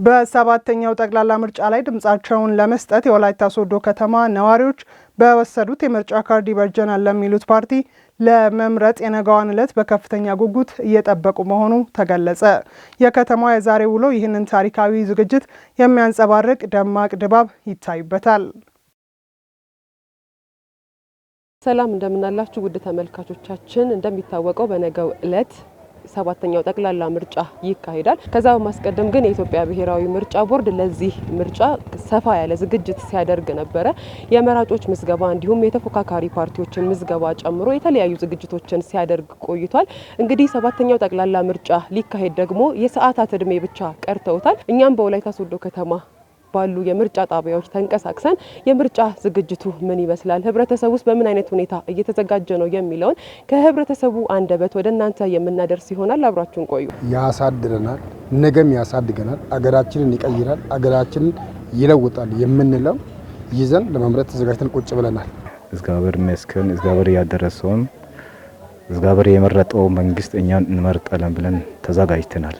በሰባተኛው ጠቅላላ ምርጫ ላይ ድምጻቸውን ለመስጠት የወላይታ ሶዶ ከተማ ነዋሪዎች በወሰዱት የምርጫ ካርድ ይበጀናል ለሚሉት ፓርቲ ለመምረጥ የነገዋን ዕለት በከፍተኛ ጉጉት እየጠበቁ መሆኑ ተገለጸ። የከተማዋ የዛሬ ውሎ ይህንን ታሪካዊ ዝግጅት የሚያንጸባርቅ ደማቅ ድባብ ይታይበታል። ሰላም እንደምናላችሁ ውድ ተመልካቾቻችን፣ እንደሚታወቀው በነገው ዕለት ሰባተኛው ጠቅላላ ምርጫ ይካሄዳል። ከዛ በማስቀደም ግን የኢትዮጵያ ብሔራዊ ምርጫ ቦርድ ለዚህ ምርጫ ሰፋ ያለ ዝግጅት ሲያደርግ ነበረ። የመራጮች ምዝገባ እንዲሁም የተፎካካሪ ፓርቲዎችን ምዝገባ ጨምሮ የተለያዩ ዝግጅቶችን ሲያደርግ ቆይቷል። እንግዲህ ሰባተኛው ጠቅላላ ምርጫ ሊካሄድ ደግሞ የሰዓታት እድሜ ብቻ ቀርተውታል። እኛም በወላይታ ሶዶ ከተማ ባሉ የምርጫ ጣቢያዎች ተንቀሳቅሰን የምርጫ ዝግጅቱ ምን ይመስላል፣ ህብረተሰቡ ውስጥ በምን አይነት ሁኔታ እየተዘጋጀ ነው የሚለውን ከህብረተሰቡ አንደበት ወደ እናንተ የምናደርስ ይሆናል። አብራችሁን ቆዩ። ያሳድረናል፣ ነገም ያሳድገናል፣ አገራችንን ይቀይራል፣ አገራችንን ይለውጣል የምንለው ይዘን ለመምረጥ ተዘጋጅተን ቁጭ ብለናል። እግዚአብሔር ይመስገን። እግዚአብሔር ያደረሰውን እግዚአብሔር የመረጠው መንግስት እኛን እንመርጣለን ብለን ተዘጋጅተናል።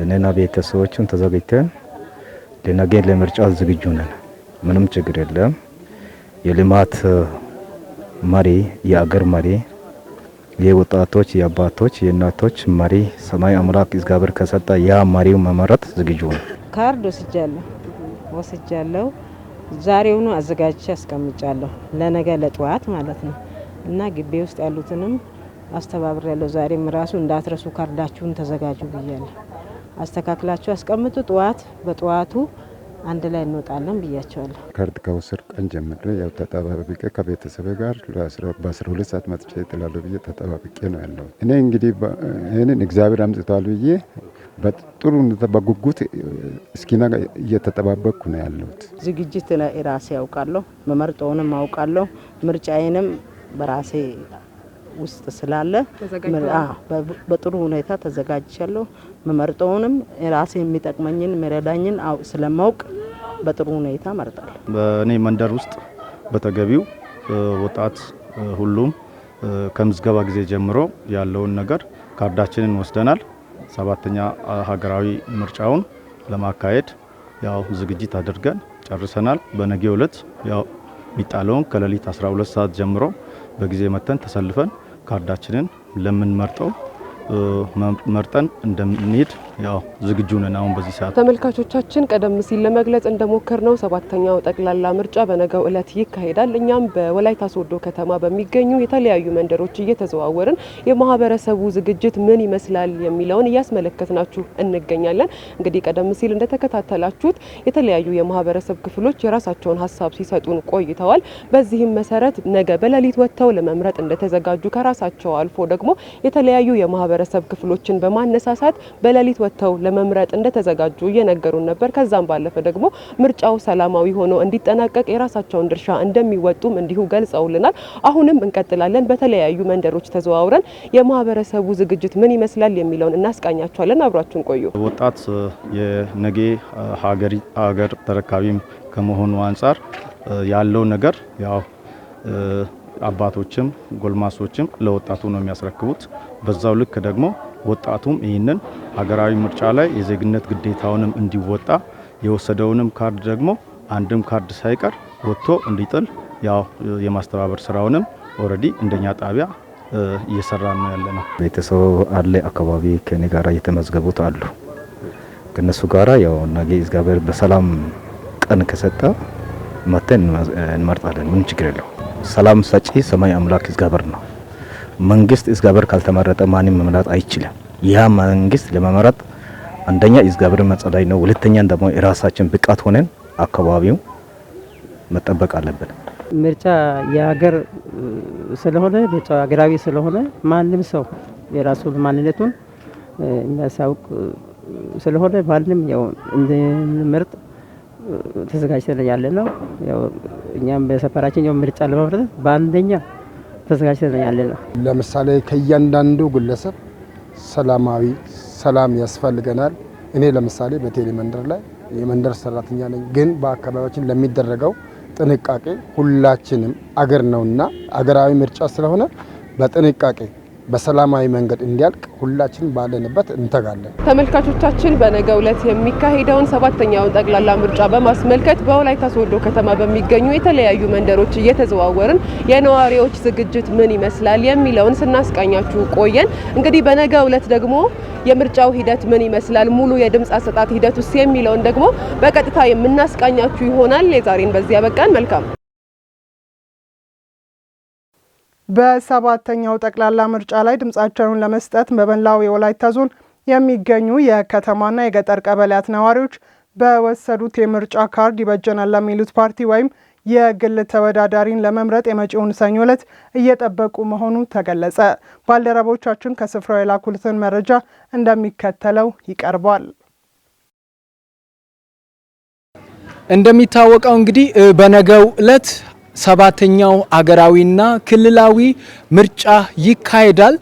እኔና ቤተሰቦችን ተዘጋጅተን ለነገ ለምርጫ ዝግጁ ነን። ምንም ችግር የለም። የልማት መሪ፣ የአገር መሪ፣ የወጣቶች፣ የአባቶች፣ የእናቶች መሪ ሰማይ አምላክ እግዚአብሔር ከሰጠ ያ መሪው መመረጥ ዝግጁ ነው። ካርድ ወስጃለሁ። ዛሬውኑ አዘጋጅቼ አስቀምጫለሁ ለነገ ለጠዋት ማለት ነው። እና ግቢ ውስጥ ያሉትንም አስተባብሬያለሁ። ዛሬም ራሱ እንዳትረሱ ካርዳችሁን ተዘጋጁ ብያለሁ። አስተካክላችሁ አስቀምጡ፣ በጠዋቱ አንድ ላይ እንወጣለን ብያቸዋለሁ። ካርድ ከወሰድ ቀን ጀምሮ ያው ተጠባብቄ ከቤተሰብ ጋር በ12 ሰዓት መጥቼ እጥላለሁ ብዬ ተጠባብቄ ነው ያለው። እኔ እንግዲህ ይህንን እግዚአብሔር አምጥቷል ብዬ በጥሩ በጉጉት እስኪና እየተጠባበቅኩ ነው ያለሁት። ዝግጅት ራሴ ያውቃለሁ፣ መመርጠውንም አውቃለሁ፣ ምርጫዬንም በራሴ ውስጥ ስላለ በጥሩ ሁኔታ ተዘጋጅቻለሁ። መመርጠውንም ራሴ የሚጠቅመኝን መረዳኝን ስለማውቅ በጥሩ ሁኔታ መርጣለሁ። በእኔ መንደር ውስጥ በተገቢው ወጣት ሁሉም ከምዝገባ ጊዜ ጀምሮ ያለውን ነገር ካርዳችንን ወስደናል። ሰባተኛ ሀገራዊ ምርጫውን ለማካሄድ ያው ዝግጅት አድርገን ጨርሰናል። በነገው ዕለት ያው ሚጣለውን ከሌሊት 12 ሰዓት ጀምሮ በጊዜ መተን ተሰልፈን ካርዳችንን ለምንመርጠው መርጠን እንደምንሄድ ያው ዝግጁ ነን። አሁን በዚህ ሰዓት ተመልካቾቻችን ቀደም ሲል ለመግለጽ እንደሞከርነው ሰባተኛው ጠቅላላ ምርጫ በነገው ዕለት ይካሄዳል። እኛም በወላይታ ሶዶ ከተማ በሚገኙ የተለያዩ መንደሮች እየተዘዋወርን የማህበረሰቡ ዝግጅት ምን ይመስላል የሚለውን እያስመለከትናችሁ እንገኛለን። እንግዲህ ቀደም ሲል እንደተከታተላችሁት የተለያዩ የማህበረሰብ ክፍሎች የራሳቸውን ሀሳብ ሲሰጡን ቆይተዋል። በዚህም መሰረት ነገ በሌሊት ወጥተው ለመምረጥ እንደተዘጋጁ ከራሳቸው አልፎ ደግሞ የተለያዩ የማህበረሰብ ክፍሎችን በማነሳሳት በሌሊት ወጥተው ለመምረጥ እንደተዘጋጁ እየነገሩን ነበር። ከዛም ባለፈ ደግሞ ምርጫው ሰላማዊ ሆኖ እንዲጠናቀቅ የራሳቸውን ድርሻ እንደሚወጡም እንዲሁ ገልጸውልናል። አሁንም እንቀጥላለን። በተለያዩ መንደሮች ተዘዋውረን የማህበረሰቡ ዝግጅት ምን ይመስላል የሚለውን እናስቃኛቸዋለን። አብራችሁን ቆዩ። ወጣት የነገ ሀገር ተረካቢም ከመሆኑ አንጻር ያለው ነገር ያው አባቶችም ጎልማሶችም ለወጣቱ ነው የሚያስረክቡት። በዛው ልክ ደግሞ ወጣቱም ይህንን ሀገራዊ ምርጫ ላይ የዜግነት ግዴታውንም እንዲወጣ የወሰደውንም ካርድ ደግሞ አንድም ካርድ ሳይቀር ወጥቶ እንዲጥል ያው የማስተባበር ስራውንም ኦሬዲ እንደኛ ጣቢያ እየሰራን ነው ያለነው። ቤተሰብ አለ አካባቢ ከኔ ጋራ የተመዝገቡት አሉ። ከነሱ ጋራ ያው ነገ እግዚአብሔር በሰላም ቀን ከሰጠ መተን እንመርጣለን። ምን ችግር የለው። ሰላም ሰጪ ሰማይ አምላክ እግዚአብሔር ነው። መንግስት እግዚአብሔር ካልተመረጠ ማንም መምረጥ አይችልም። ያ መንግስት ለመመረጥ አንደኛ እግዚአብሔር መጸዳይ ነው፣ ሁለተኛ ደግሞ የራሳችን ብቃት ሆነን አካባቢው መጠበቅ አለብን። ምርጫ የሀገር ስለሆነ ምርጫ ሀገራዊ ስለሆነ ማንም ሰው የራሱን ማንነቱን የሚያሳውቅ ስለሆነ ማንም ያው እንድንመርጥ ተዘጋጅተን ያለ ነው። ያው እኛም በሰፈራችን ያው ምርጫ ለማምረጥ በአንደኛ ተዘጋጅተን ያለ ነው። ለምሳሌ ከእያንዳንዱ ግለሰብ ሰላም ያስፈልገናል። እኔ ለምሳሌ በቴሌ መንደር ላይ የመንደር ሰራተኛ ነኝ። ግን በአካባቢያችን ለሚደረገው ጥንቃቄ ሁላችንም አገር ነውና አገራዊ ምርጫ ስለሆነ በጥንቃቄ በሰላማዊ መንገድ እንዲያልቅ ሁላችን ባለንበት እንተጋለን። ተመልካቾቻችን በነገው ዕለት የሚካሄደውን 7ኛውን ጠቅላላ ምርጫ በማስመልከት በወላይታ ሶዶ ከተማ በሚገኙ የተለያዩ መንደሮች እየተዘዋወርን የነዋሪዎች ዝግጅት ምን ይመስላል የሚለውን ስናስቃኛችሁ ቆየን። እንግዲህ በነገው ዕለት ደግሞ የምርጫው ሂደት ምን ይመስላል፣ ሙሉ የድምጽ አሰጣጥ ሂደቱስ የሚለውን ደግሞ በቀጥታ የምናስቃኛችሁ ይሆናል። የዛሬን በዚህ ያበቃን። መልካም በ7ኛው ጠቅላላ ምርጫ ላይ ድምጻቸውን ለመስጠት በመላው የወላይታ ዞን የሚገኙ የከተማና የገጠር ቀበሌያት ነዋሪዎች በወሰዱት የምርጫ ካርድ ይበጀናል ለሚሉት ፓርቲ ወይም የግል ተወዳዳሪን ለመምረጥ የመጪውን ሰኞ ዕለት እየጠበቁ መሆኑ ተገለጸ። ባልደረቦቻችን ከስፍራው የላኩልን መረጃ እንደሚከተለው ይቀርባል። እንደሚታወቀው እንግዲህ በነገው ዕለት 7ኛው አገራዊና ክልላዊ ምርጫ ይካሄዳል።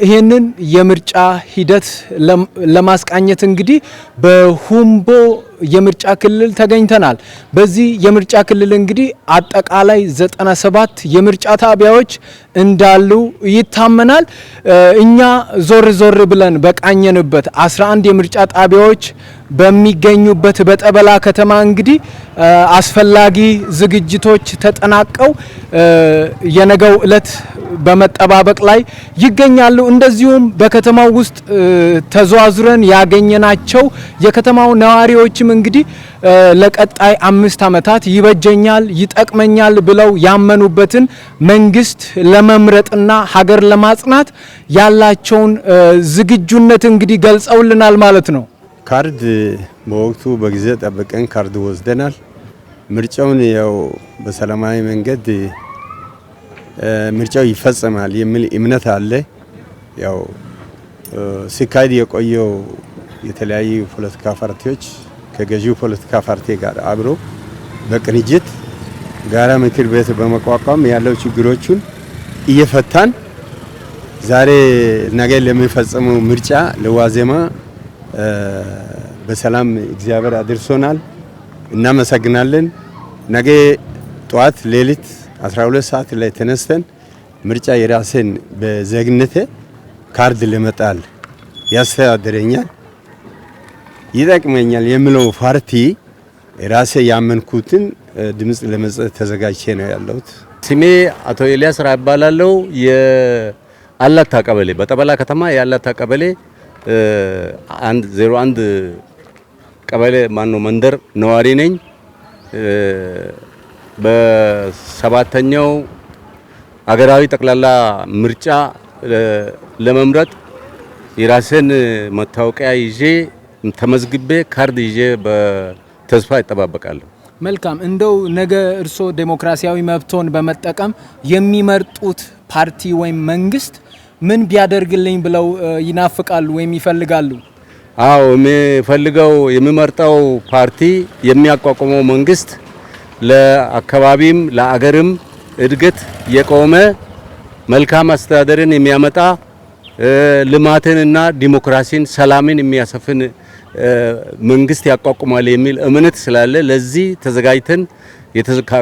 ይህንን የምርጫ ሂደት ለማስቃኘት እንግዲህ በሁምቦ የምርጫ ክልል ተገኝተናል። በዚህ የምርጫ ክልል እንግዲህ አጠቃላይ 97 የምርጫ ጣቢያዎች እንዳሉ ይታመናል። እኛ ዞር ብለን በቃኘንበት 11 የምርጫ ጣቢያዎች በሚገኙበት በጠበላ ከተማ እንግዲህ አስፈላጊ ዝግጅቶች ተጠናቀው የነገው ዕለት በመጠባበቅ ላይ ይገኛሉ። እንደዚሁም በከተማው ውስጥ ተዘዋዙረን ያገኘናቸው የከተማው ነዋሪዎችም እንግዲህ ለቀጣይ 5 ዓመታት ይበጀኛል፣ ይጠቅመኛል ብለው ያመኑበትን መንግስት ለመምረጥና ሀገር ለማጽናት ያላቸውን ዝግጁነት እንግዲህ ገልጸውልናል ማለት ነው። ካርድ በወቅቱ በጊዜ ጠብቀን ካርድ ወስደናል። ምርጫውን ያው በሰላማዊ መንገድ ምርጫው ይፈጸማል የሚል እምነት አለ። ያው ሲካሄድ የቆየው የተለያዩ ፖለቲካ ፓርቲዎች ከገዢው ፖለቲካ ፓርቲ ጋር አብሮ በቅንጅት ጋራ ምክር ቤት በመቋቋም ያለው ችግሮቹን እየፈታን ዛሬ ነገ ለሚፈጸመው ምርጫ ለዋዜማ በሰላም እግዚአብሔር አድርሶናል። እናመሰግናለን። ነገ ጠዋት ሌሊት 12 ሰዓት ላይ ተነስተን ምርጫ የራሴን በዜግነቴ ካርድ ለመጣል ያስተዳድረኛል፣ ይጠቅመኛል የሚለው ፓርቲ ራሴ ያመንኩትን ድምጽ ለመስጠት ተዘጋጅቼ ነው ያለሁት። ስሜ አቶ ኤልያስ ራ እባላለሁ። የአላታ ቀበሌ በጠበላ ከተማ የአላታ ቀበሌ 01 ቀበሌ መንደር ነዋሪ ነኝ። በ7ኛው አገራዊ ጠቅላላ ምርጫ ለመምረጥ የራሴን መታወቂያ ይዤ ተመዝግቤ ካርድ ይዤ በተስፋ ይጠባበቃለሁ። መልካም። እንደው ነገ እርሶ ዴሞክራሲያዊ መብቶን በመጠቀም የሚመርጡት ፓርቲ ወይም መንግስት ምን ቢያደርግልኝ ብለው ይናፍቃሉ ወይም ይፈልጋሉ? አዎ የሚመርጠው ፓርቲ የሚያቋቁመው መንግስት ለአካባቢም ለአገርም እድገት የቆመ መልካም አስተዳደርን የሚያመጣ ልማትንና ዲሞክራሲን ሰላምን የሚያሰፍን መንግስት ያቋቁማል የሚል እምነት ስላለ ለዚህ ተዘጋጅተን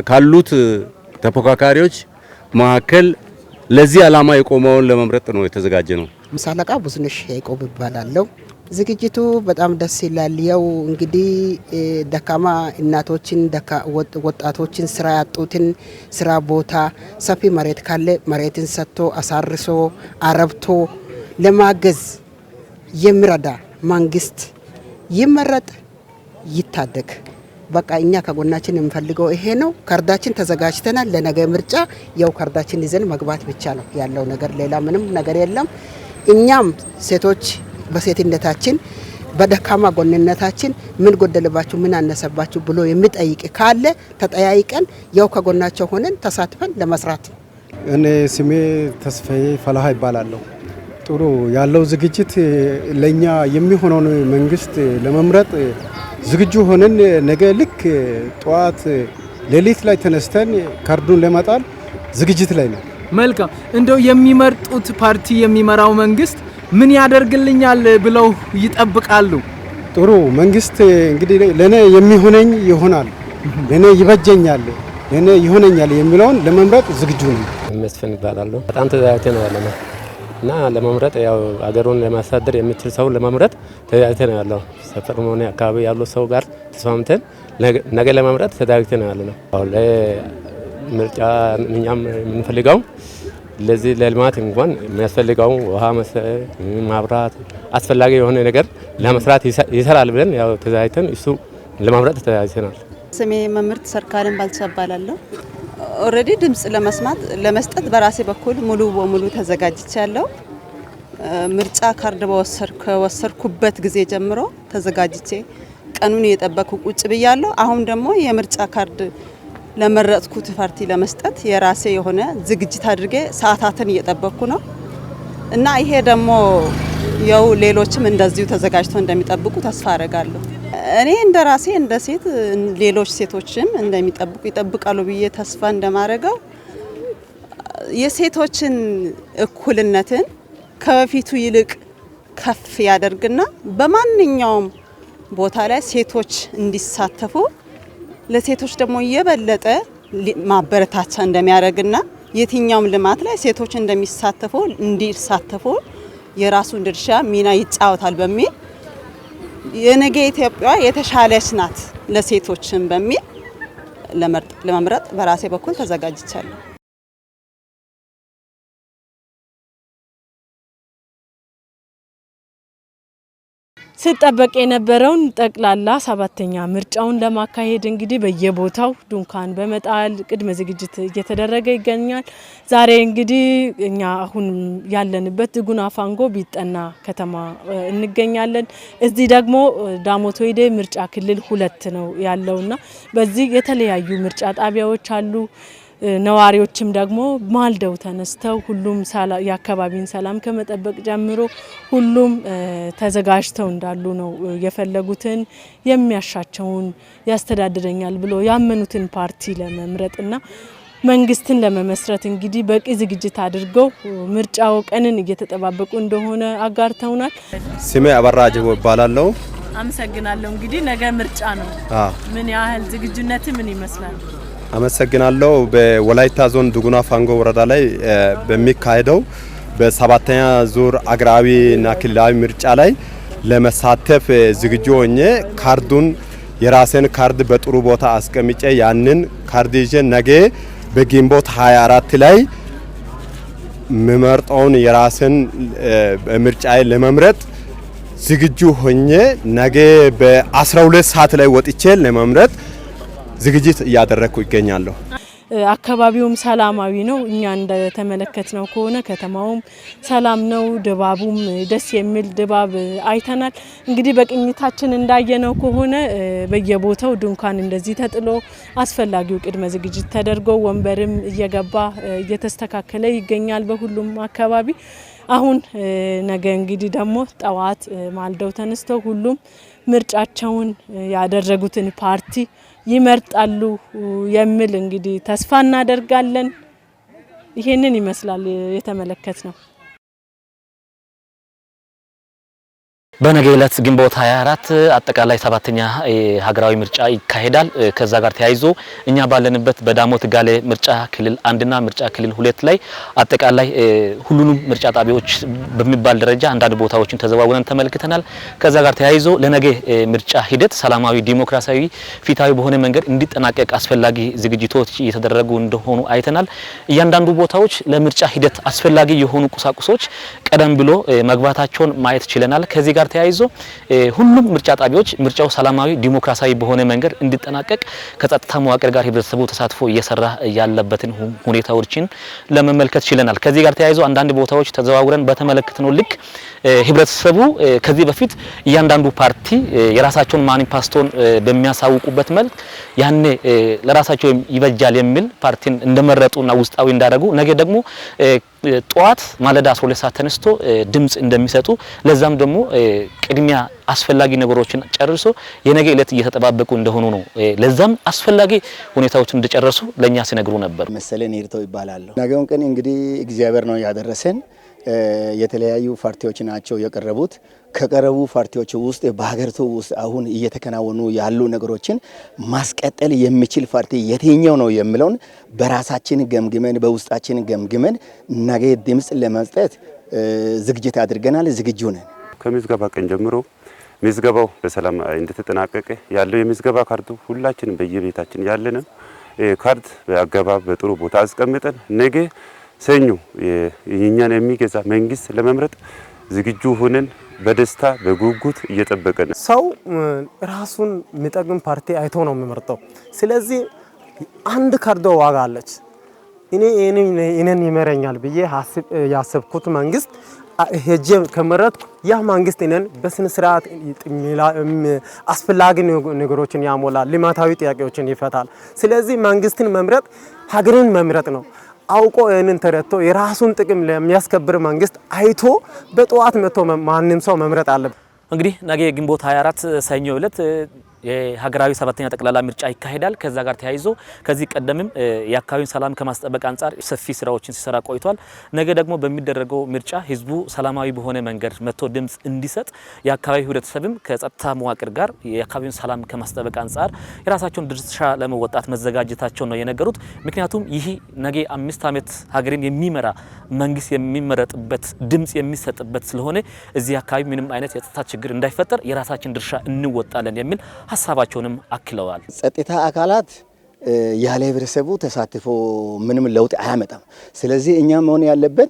ካሉት ተፎካካሪዎች መካከል ለዚህ ዓላማ የቆመውን ለመምረጥ ነው የተዘጋጀ ነው። ምሳለቃ ብዙነሽ ያዕቆብ ይባላል። ዝግጅቱ በጣም ደስ ይላል። ያው እንግዲህ ደካማ እናቶችን ወጣቶችን ስራ ያጡትን ስራ ቦታ ሰፊ መሬት ካለ መሬትን ሰጥቶ አሳርሶ አረብቶ ለማገዝ የሚረዳ መንግስት ይመረጥ ይታደግ። በቃ እኛ ከጎናችን የምፈልገው ይሄ ነው። ካርዳችን ተዘጋጅተናል። ለነገ ምርጫ ያው ካርዳችን ይዘን መግባት ብቻ ነው ያለው ነገር፣ ሌላ ምንም ነገር የለም። እኛም ሴቶች በሴትነታችን በደካማ ጎንነታችን ምን ጎደለባችሁ ምን አነሰባችሁ ብሎ የሚጠይቅ ካለ ተጠያይቀን ያው ከጎናቸው ሆነን ተሳትፈን ለመስራት። እኔ ስሜ ተስፋዬ ፈላሃ ይባላለሁ። ጥሩ ያለው ዝግጅት ለኛ የሚሆነውን መንግስት ለመምረጥ ዝግጁ ሆነን ነገ ልክ ጠዋት ሌሊት ላይ ተነስተን ካርዱን ለማጣል ዝግጅት ላይ ነው። መልካም። እንደው የሚመርጡት ፓርቲ የሚመራው መንግስት ምን ያደርግልኛል ብለው ይጠብቃሉ? ጥሩ መንግስት እንግዲህ ለኔ የሚሆነኝ ይሆናል፣ ለኔ ይበጀኛል፣ ለኔ ይሆነኛል የሚለውን ለመምረጥ ዝግጁ ነኝ። መስፍን ይባላል። በጣም ተዘጋጅተን ነው ያለነው። እና ለመምረጥ ያው አገሩን ለማስተዳደር የሚችል ሰው ለመምረጥ ተዘጋጅተን ያለው ሰፈር ሆነ አካባቢ ያሉ ሰው ጋር ተስማምተን ነገ ለመምረጥ ተዘጋጅተን ያለው። አሁን ለምርጫ እኛም የምንፈልገው ለዚህ ለልማት እንኳን የሚያስፈልገው ውሃ፣ ማብራት አስፈላጊ የሆነ ነገር ለመስራት ይሰራል ብለን ያው ተዘጋጅተን እሱ ለመምረጥ ተዘጋጅተናል። ስሜ መምህርት ሰርካለም ባልቻ እባላለሁ። ኦልሬዲ ድምጽ ለመስጠት በራሴ በኩል ሙሉ በሙሉ ተዘጋጅቻለሁ። ምርጫ ካርድ በወሰድኩበት ጊዜ ጀምሮ ተዘጋጅቼ ቀኑን እየጠበቅኩ ቁጭ ብያለሁ። አሁን ደግሞ የምርጫ ካርድ ለመረጥኩት ፓርቲ ለመስጠት የራሴ የሆነ ዝግጅት አድርጌ ሰዓታትን እየጠበቅኩ ነው እና ይሄ ደግሞ ያው ሌሎችም እንደዚሁ ተዘጋጅተው እንደሚጠብቁ ተስፋ አደርጋለሁ። እኔ እንደ ራሴ እንደ ሴት ሌሎች ሴቶችም እንደሚጠብቁ ይጠብቃሉ ብዬ ተስፋ እንደማደርገው የሴቶችን እኩልነትን ከበፊቱ ይልቅ ከፍ ያደርግና በማንኛውም ቦታ ላይ ሴቶች እንዲሳተፉ ለሴቶች ደግሞ የበለጠ ማበረታቻ እንደሚያደርግና የትኛውም ልማት ላይ ሴቶች እንዲሳተፉ የራሱን ድርሻ ሚና ይጫወታል በሚል የነገ ኢትዮጵያ የተሻለች ናት ለሴቶችን በሚል ለመምረጥ በራሴ በኩል ተዘጋጅቻለሁ። ሲጠበቅ የነበረውን ጠቅላላ 7ኛ ምርጫውን ለማካሄድ እንግዲህ በየቦታው ድንኳን በመጣል ቅድመ ዝግጅት እየተደረገ ይገኛል። ዛሬ እንግዲህ እኛ አሁን ያለንበት ጉና ፋንጎ ቢጠና ከተማ እንገኛለን። እዚህ ደግሞ ዳሞት ወይዴ ምርጫ ክልል 2 ነው ያለውና በዚህ የተለያዩ ምርጫ ጣቢያዎች አሉ። ነዋሪዎችም ደግሞ ማልደው ተነስተው ሁሉም የአካባቢን ሰላም ከመጠበቅ ጀምሮ ሁሉም ተዘጋጅተው እንዳሉ ነው የፈለጉትን የሚያሻቸውን ያስተዳድረኛል ብሎ ያመኑትን ፓርቲ ለመምረጥና መንግስትን ለመመስረት እንግዲህ በቂ ዝግጅት አድርገው ምርጫው ቀንን እየተጠባበቁ እንደሆነ አጋርተውናል። ስሜ አበራ ጀቦ ይባላል። አመሰግናለሁ። እንግዲህ ነገ ምርጫ ነው። ምን ያህል ዝግጁነት ምን ይመስላል? አመሰግናለሁ። በወላይታ ዞን ዱጉና ፋንጎ ወረዳ ላይ በሚካሄደው በ7ኛ ዙር አገራዊና ክልላዊ ምርጫ ላይ ለመሳተፍ ዝግጁ ሆኜ የራሴን ካርድ በጥሩ ቦታ አስቀምጬ ያንን ካርድ ይዤ ነገ በግንቦት 24 ላይ ምመርጠውን የራሴን ምርጫዬ ለመምረጥ ዝግጁ ሆኜ ነገ በ12 ሰዓት ላይ ወጥቼ ለመምረጥ ዝግጅት እያደረኩ ይገኛለሁ። አካባቢውም ሰላማዊ ነው። እኛ እንደተመለከትነው ከሆነ ከተማውም ሰላም ነው። ድባቡም ደስ የሚል ድባብ አይተናል። እንግዲህ በቅኝታችን እንዳየነው ከሆነ በየቦታው ድንኳን እንደዚህ ተጥሎ አስፈላጊው ቅድመ ዝግጅት ተደርጎ ወንበርም እየገባ እየተስተካከለ ይገኛል በሁሉም አካባቢ። አሁን ነገ እንግዲህ ደግሞ ጠዋት ማልደው ተነስተው ሁሉም ምርጫቸውን ያደረጉትን ፓርቲ ይመርጣሉ የሚል እንግዲህ ተስፋ እናደርጋለን። ይሄንን ይመስላል የተመለከትነው። በነገ ዕለት ግንቦት 24 አጠቃላይ 7ኛ ሀገራዊ ምርጫ ይካሄዳል። ከዛ ጋር ተያይዞ እኛ ባለንበት በዳሞት ጋሌ ምርጫ ክልል 1ና ምርጫ ክልል 2 ላይ አጠቃላይ ሁሉንም ምርጫ ጣቢያዎች በሚባል ደረጃ አንዳንድ ቦታዎችን ተዘዋውረን ተመልክተናል። ከዛ ጋር ተያይዞ ለነገ ምርጫ ሂደት ሰላማዊ፣ ዲሞክራሲያዊ፣ ፊታዊ በሆነ መንገድ እንዲጠናቀቅ አስፈላጊ ዝግጅቶች እየተደረጉ እንደሆኑ አይተናል። እያንዳንዱ ቦታዎች ለምርጫ ሂደት አስፈላጊ የሆኑ ቁሳቁሶች ቀደም ብሎ መግባታቸውን ማየት ችለናል። ከዚህ ጋር ተያይዞ ሁሉም ምርጫ ጣቢያዎች ምርጫው ሰላማዊ ዲሞክራሲያዊ በሆነ መንገድ እንዲጠናቀቅ ከጸጥታ መዋቅር ጋር ህብረተሰቡ ተሳትፎ እየሰራ ያለበትን ሁኔታዎችን ለመመልከት ችለናል። ከዚህ ጋር ተያይዞ አንዳንድ ቦታዎች ተዘዋውረን በተመለከትነው ልክ ህብረተሰቡ ከዚህ በፊት እያንዳንዱ ፓርቲ የራሳቸውን ማኒፌስቶን በሚያሳውቁበት መልክ ያኔ ለራሳቸው ይበጃል የሚል ፓርቲን እንደመረጡና ውስጣዊ እንዳደረጉ ነገ ደግሞ ጧት ማለዳ 12 ሰዓት ተነስቶ ድምጽ እንደሚሰጡ ለዛም ደግሞ ቅድሚያ አስፈላጊ ነገሮችን ጨርሶ የነገ ዕለት እየተጠባበቁ እንደሆኑ ነው። ለዛም አስፈላጊ ሁኔታዎችን እንደጨረሱ ለኛ ሲነግሩ ነበር። መሰለን ይርተው ይባላል። ነገውን ቀን እንግዲህ እግዚአብሔር ነው ያደረሰን። የተለያዩ ፓርቲዎች ናቸው የቀረቡት። ከቀረቡ ፓርቲዎች ውስጥ በሀገሪቱ ውስጥ አሁን እየተከናወኑ ያሉ ነገሮችን ማስቀጠል የሚችል ፓርቲ የትኛው ነው የሚለውን በራሳችን ገምግመን በውስጣችን ገምግመን ነገ ድምጽ ለመስጠት ዝግጅት አድርገናል። ዝግጁ ነን። ከምዝገባ ቀን ጀምሮ ምዝገባው በሰላም እንደተጠናቀቀ ያለው የምዝገባ ካርዱ ሁላችንም በየቤታችን ያለንም ካርድ በአገባብ በጥሩ ቦታ አስቀምጠን ነገ ሰኞ የኛን የሚገዛ መንግስት ለመምረጥ ዝግጁ ሆነን በደስታ በጉጉት እየጠበቀን። ሰው ራሱን የሚጠቅም ፓርቲ አይቶ ነው የሚመርጠው። ስለዚህ አንድ ካርድ ዋጋ አለች። እኔን ይመረኛል ብዬ ያሰብኩት መንግስት ሄጄ ከመረጥኩ ያ መንግስት እኔን በስነ ስርዓት አስፈላጊ ነገሮችን ያሞላል፣ ልማታዊ ጥያቄዎችን ይፈታል። ስለዚህ መንግስትን መምረጥ ሀገርን መምረጥ ነው። አውቆ ይህንን ተረድቶ የራሱን ጥቅም ለሚያስከብር መንግስት አይቶ በጠዋት መጥቶ ማንም ሰው መምረጥ አለበት። እንግዲህ ነገ ግንቦት 24 ሰኞ ዕለት የሀገራዊ ሰባተኛ ጠቅላላ ምርጫ ይካሄዳል። ከዛ ጋር ተያይዞ ከዚህ ቀደምም የአካባቢውን ሰላም ከማስጠበቅ አንጻር ሰፊ ስራዎችን ሲሰራ ቆይቷል። ነገ ደግሞ በሚደረገው ምርጫ ህዝቡ ሰላማዊ በሆነ መንገድ መጥቶ ድምጽ እንዲሰጥ የአካባቢ ህብረተሰብም ከጸጥታ መዋቅር ጋር የአካባቢውን ሰላም ከማስጠበቅ አንጻር የራሳቸውን ድርሻ ለመወጣት መዘጋጀታቸውን ነው የነገሩት። ምክንያቱም ይህ ነገ 5 ዓመት ሀገርን የሚመራ መንግስት የሚመረጥበት ድምጽ የሚሰጥበት ስለሆነ እዚህ አካባቢ ምንም አይነት የጸጥታ ችግር እንዳይፈጠር የራሳችን ድርሻ እንወጣለን የሚል ሀሳባቸውንም አክለዋል። ጸጥታ አካላት ያለ ህብረተሰቡ ተሳትፎ ምንም ለውጥ አያመጣም። ስለዚህ እኛ መሆን ያለበት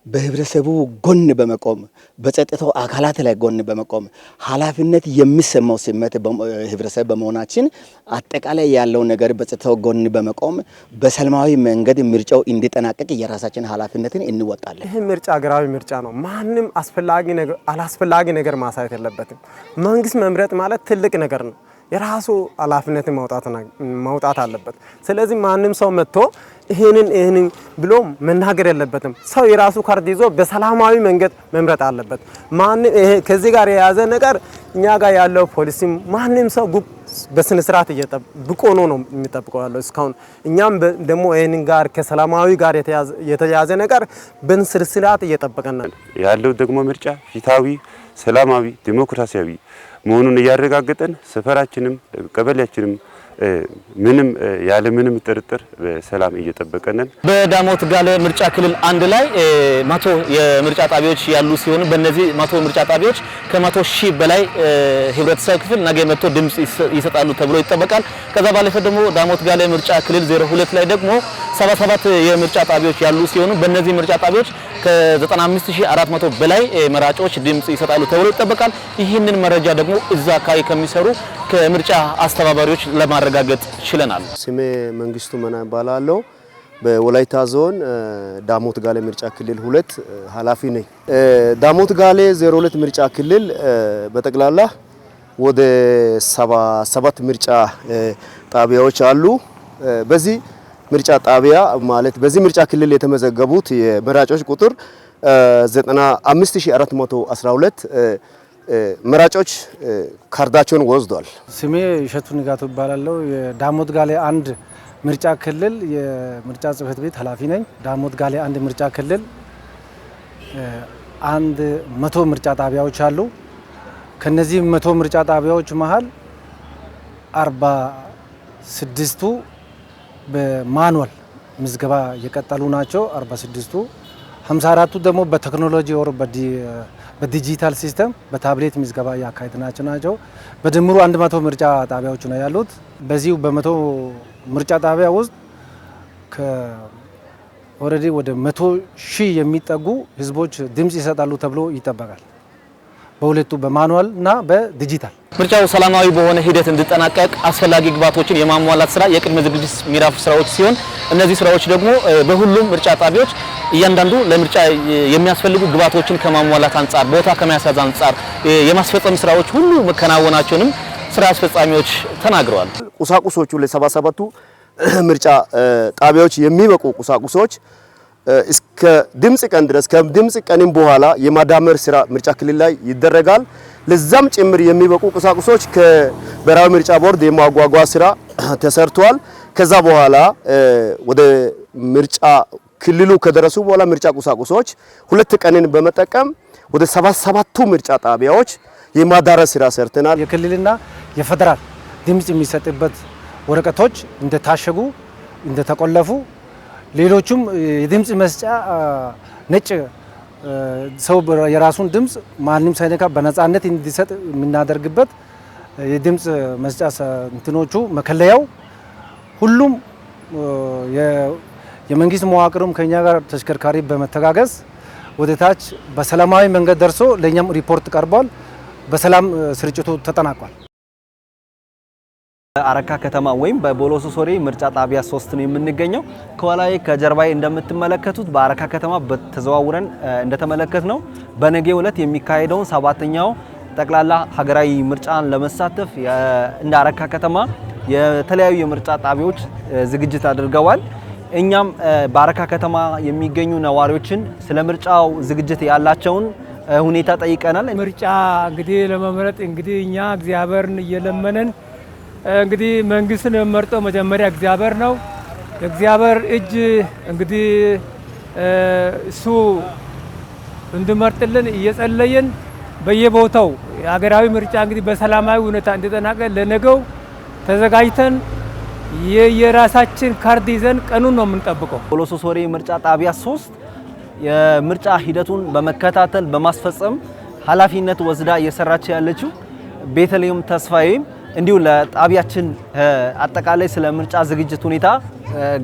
በህብረተሰቡ ጎን በመቆም በጸጥታው አካላት ላይ ጎን በመቆም ኃላፊነት የሚሰማው ስሜት ህብረተሰብ በመሆናችን አጠቃላይ ያለው ነገር በጸጥታው ጎን በመቆም በሰላማዊ መንገድ ምርጫው እንዲጠናቀቅ የራሳችን ኃላፊነትን እንወጣለን። ይህ ምርጫ ሀገራዊ ምርጫ ነው። ማንም አላስፈላጊ ነገር ማሳየት የለበትም። መንግስት መምረጥ ማለት ትልቅ ነገር ነው። የራሱ ኃላፊነት ማውጣት አለበት። ስለዚህ ማንም ሰው መጥቶ ይሄንን ብሎ መናገር የለበትም። ሰው የራሱ ካርድ ይዞ በሰላማዊ መንገድ መምረጥ አለበት። ማንም ከዚህ ጋር የያዘ ነገር እኛ ጋር ያለው ፖሊሲም ማንም ሰው በስነ ስርዓት ብቆ ነው የሚጠብቀው ያለው እስካሁን። እኛም ደግሞ ይሄንን ጋር ከሰላማዊ ጋር የተያዘ ነገር በስነ ስርዓት እየጠበቀን ነው ያለው። ደግሞ ምርጫ ፍትሃዊ፣ ሰላማዊ፣ ዲሞክራሲያዊ መሆኑን እያረጋገጠን ሰፈራችንም ቀበሌያችንም ምንም ጥርጥር በሰላም እየጠበቀንን። በዳሞት ጋሌ ምርጫ ክልል 1 ላይ 100 የምርጫ ጣቢያዎች ያሉ ሲሆን በእነዚህ 100 ምርጫ ጣቢያዎች ከ100 ሺህ በላይ ህብረተሰብ ክፍል ነገ መጥቶ ድምጽ ይሰጣሉ ተብሎ ይጠበቃል። ከዛ ባለፈ ደግሞ ዳሞት ጋሌ ምርጫ ክልል 02 ላይ ደግሞ 77 የምርጫ ጣቢያዎች ያሉ ሲሆን በእነዚህ ምርጫ ጣቢያዎች ከ95400 በላይ መራጮች ድምጽ ይሰጣሉ ተብሎ ይጠበቃል። ይህንን መረጃ ደግሞ እዛ አካባቢ ከሚሰሩ ከምርጫ አስተባባሪዎች ለማረጋገጥ ችለናል። ስሜ መንግስቱ መና ይባላል። በወላይታ ዞን ዳሞት ጋሌ ምርጫ ክልል 2 ኃላፊ ነኝ። ዳሞት ጋሌ 02 ምርጫ ክልል በጠቅላላ ወደ 77 ምርጫ ጣቢያዎች አሉ። በዚህ ምርጫ ጣቢያ ማለት በዚህ ምርጫ ክልል የተመዘገቡት የመራጮች ቁጥር 95412 መራጮች ካርዳቸውን ወስዷል። ስሜ እሸቱ ንጋቱ ይባላል። የዳሞት ጋሌ 1 ምርጫ ክልል የምርጫ ጽህፈት ቤት ኃላፊ ነኝ። ዳሞት ጋሌ 1 ምርጫ ክልል 100 ምርጫ ጣቢያዎች አሉ። ከነዚህ 100 ምርጫ ጣቢያዎች መሃል 46ቱ በማኑዋል ምዝገባ የቀጠሉ ናቸው። 46ቱ 54ቱ ደግሞ በቴክኖሎጂ ወር በዲጂታል ሲስተም በታብሌት ምዝገባ ያካሄድናቸው ናቸው። በድምሩ 100 ምርጫ ጣቢያዎች ነው ያሉት። በዚሁ በ100 ምርጫ ጣቢያ ውስጥ ኦልሬዲ ወደ 100 ሺህ የሚጠጉ ህዝቦች ድምጽ ይሰጣሉ ተብሎ ይጠበቃል። በሁለቱ በማኑዋል እና በዲጂታል ምርጫው ሰላማዊ በሆነ ሂደት እንዲጠናቀቅ አስፈላጊ ግብዓቶችን የማሟላት ስራ የቅድመ ዝግጅት ምዕራፍ ስራዎች ሲሆን እነዚህ ስራዎች ደግሞ በሁሉም ምርጫ ጣቢያዎች እያንዳንዱ ለምርጫ የሚያስፈልጉ ግብዓቶችን ከማሟላት አንጻር ቦታ ከማያሳዝ አንጻር የማስፈጸም ስራዎች ሁሉ መከናወናቸውንም ስራ አስፈጻሚዎች ተናግረዋል። ቁሳቁሶቹ ለ77ቱ ምርጫ ጣቢያዎች የሚበቁ ቁሳቁሶች እስከ ድምጽ ቀን ድረስ ከድምጽ ቀንም በኋላ የማዳመር ስራ ምርጫ ክልል ላይ ይደረጋል። ለዛም ጭምር የሚበቁ ቁሳቁሶች ከብሔራዊ ምርጫ ቦርድ የማጓጓዝ ስራ ተሰርቷል። ከዛ በኋላ ወደ ምርጫ ክልሉ ከደረሱ በኋላ ምርጫ ቁሳቁሶች 2 ቀንን በመጠቀም ወደ 77ቱ ምርጫ ጣቢያዎች የማዳረስ ስራ ሰርተናል። የክልልና የፌደራል ድምጽ የሚሰጥበት ወረቀቶች እንደታሸጉ እንደተቆለፉ ሌሎቹም የድምጽ መስጫ ነጭ ሰው የራሱን ድምጽ ማንም ሳይነካ በነጻነት እንዲሰጥ የምናደርግበት የድምጽ መስጫ እንትኖቹ መከለያው ሁሉም የመንግስት መዋቅሩም ከኛ ጋር ተሽከርካሪ በመተጋገዝ ወደ ታች በሰላማዊ መንገድ ደርሶ ለኛም ሪፖርት ቀርቧል። በሰላም ስርጭቱ ተጠናቋል። አረካ ከተማ ወይም በቦሎሶ ሶሬ ምርጫ ጣቢያ 3 ነው የምንገኘው። ከኋላዬ ከጀርባዬ እንደምትመለከቱት በአረካ ከተማ በተዘዋውረን እንደተመለከትነው በነገው ዕለት የሚካሄደውን 7ኛው ጠቅላላ ሀገራዊ ምርጫን ለመሳተፍ እንደ አረካ ከተማ የተለያዩ የምርጫ ጣቢያዎች ዝግጅት አድርገዋል። እኛም በአረካ ከተማ የሚገኙ ነዋሪዎችን ስለ ምርጫው ዝግጅት ያላቸውን ሁኔታ ጠይቀናል። ምርጫ እንግዲህ ለመምረጥ እንግዲህ እኛ እግዚአብሔርን እየለመነን እንግዲህ መንግስትን የመርጠው መጀመሪያ እግዚአብሔር ነው። እግዚአብሔር እጅ እንግዲህ እሱ እንድመርጥልን እየጸለየን በየቦታው ሀገራዊ ምርጫ እንግዲህ በሰላማዊ ሁኔታ እንዲጠናቀቅ ለነገው ተዘጋጅተን የራሳችን ካርድ ይዘን ቀኑን ነው የምንጠብቀው። ቦሎሶ ሶሬ ምርጫ ጣቢያ 3 የምርጫ ሂደቱን በመከታተል በማስፈጸም ኃላፊነት ወስዳ እየሰራች ያለችው ቤተልሔም ተስፋዬም እንዲሁ ለጣቢያችን አጠቃላይ ስለ ምርጫ ዝግጅት ሁኔታ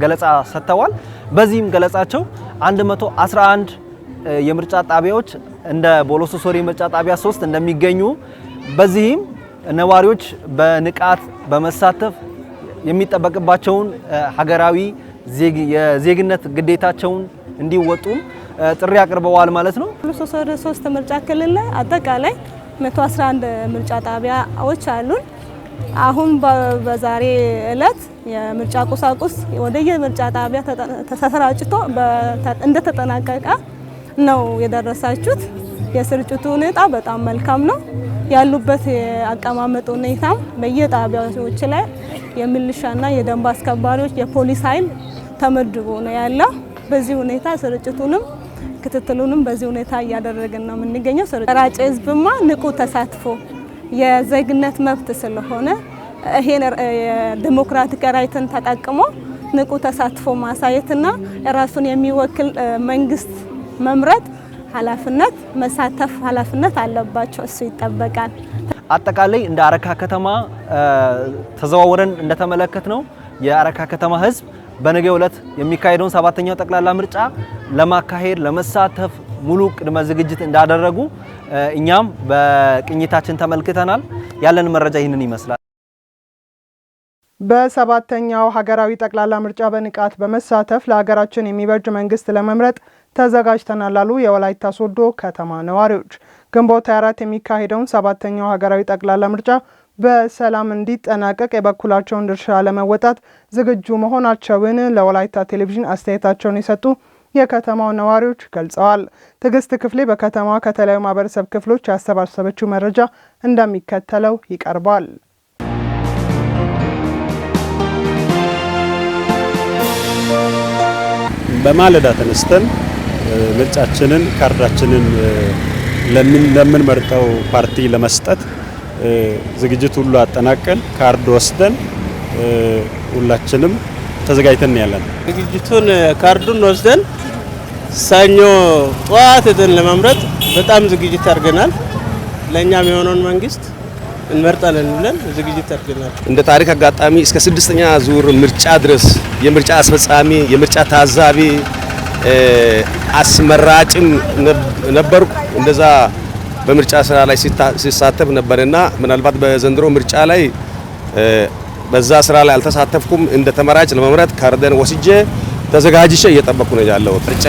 ገለጻ ሰጥተዋል። በዚህም ገለጻቸው 111 የምርጫ ጣቢያዎች እንደ ቦሎሶ ሶሬ ምርጫ ጣቢያ 3 እንደሚገኙ በዚህም ነዋሪዎች በንቃት በመሳተፍ የሚጠበቅባቸውን ሀገራዊ የዜግነት ግዴታቸውን እንዲወጡም ጥሪ አቅርበዋል ማለት ነው። ቦሎሶ ሶሬ 3 ምርጫ ክልል ላይ አጠቃላይ 111 ምርጫ ጣቢያዎች አሉን። አሁን በዛሬ ዕለት የምርጫ ቁሳቁስ ወደ የምርጫ ጣቢያ ተሰራጭቶ እንደተጠናቀቀ ነው የደረሳችሁት። የስርጭቱ ሁኔታ በጣም መልካም ነው። ያሉበት የአቀማመጥ ሁኔታም በየጣቢያዎች ላይ የሚሊሻና የደንብ አስከባሪዎች የፖሊስ ኃይል ተመድቦ ነው ያለው። በዚህ ሁኔታ ስርጭቱንም ክትትሉንም በዚህ ሁኔታ እያደረግን ነው የምንገኘው። መራጭ ህዝብማ ንቁ ተሳትፎ የዜግነት መብት ስለሆነ ይሄን የዲሞክራቲክ ራይትን ተጠቅሞ ንቁ ተሳትፎ ማሳየትና ራሱን የሚወክል መንግስት መምረጥ ኃላፊነት መሳተፍ ኃላፊነት አለባቸው። እሱ ይጠበቃል። አጠቃላይ እንደ አረካ ከተማ ተዘዋውረን እንደተመለከትነው የአረካ ከተማ ህዝብ በነገው ዕለት የሚካሄደውን 7ኛው ጠቅላላ ምርጫ ለማካሄድ ለመሳተፍ ሙሉ ቅድመ ዝግጅት እንዳደረጉ እኛም በቅኝታችን ተመልክተናል። ያለን መረጃ ይህንን ይመስላል። በ7ኛው ሀገራዊ ጠቅላላ ምርጫ በንቃት በመሳተፍ ለሀገራችን የሚበጅ መንግስት ለመምረጥ ተዘጋጅተናል አሉ የወላይታ ሶዶ ከተማ ነዋሪዎች። ግንቦት 24 የሚካሄደውን 7ኛው ሀገራዊ ጠቅላላ ምርጫ በሰላም እንዲጠናቀቅ የበኩላቸውን ድርሻ ለመወጣት ዝግጁ መሆናቸውን ለወላይታ ቴሌቪዥን አስተያየታቸውን የሰጡ የከተማው ነዋሪዎች ገልጸዋል። ትዕግስት ክፍሌ በከተማዋ ከተለያዩ ማህበረሰብ ክፍሎች ያሰባሰበችው መረጃ እንደሚከተለው ይቀርባል። በማለዳ ተነስተን ምርጫችንን ካርዳችንን ለምንመርጠው ፓርቲ ለመስጠት ዝግጅት ሁሉ አጠናቀን ካርድ ወስደን ሁላችንም ተዘጋጅተን ያለን። ዝግጅቱን ካርዱን ወስደን ሰኞ ጠዋት ሄደን ለመምረጥ በጣም ዝግጅት አድርገናል። ለኛም የሆነውን መንግስት እንመርጣለን ብለን ዝግጅት አድርገናል። እንደ ታሪክ አጋጣሚ እስከ 6ኛ ዙር ምርጫ ድረስ የምርጫ አስፈጻሚ፣ የምርጫ ታዛቢ፣ አስመራጭም ነበርኩ። እንደዛ በምርጫ ስራ ላይ ሲሳተፍ ነበርና ምናልባት በዘንድሮ ምርጫ ላይ በዛ ስራ ላይ አልተሳተፍኩም። እንደ ተመራጭ ለመምረጥ ካርደን ወስጄ ተዘጋጅቼ እየጠበቅኩ ነው ያለው። ምርጫ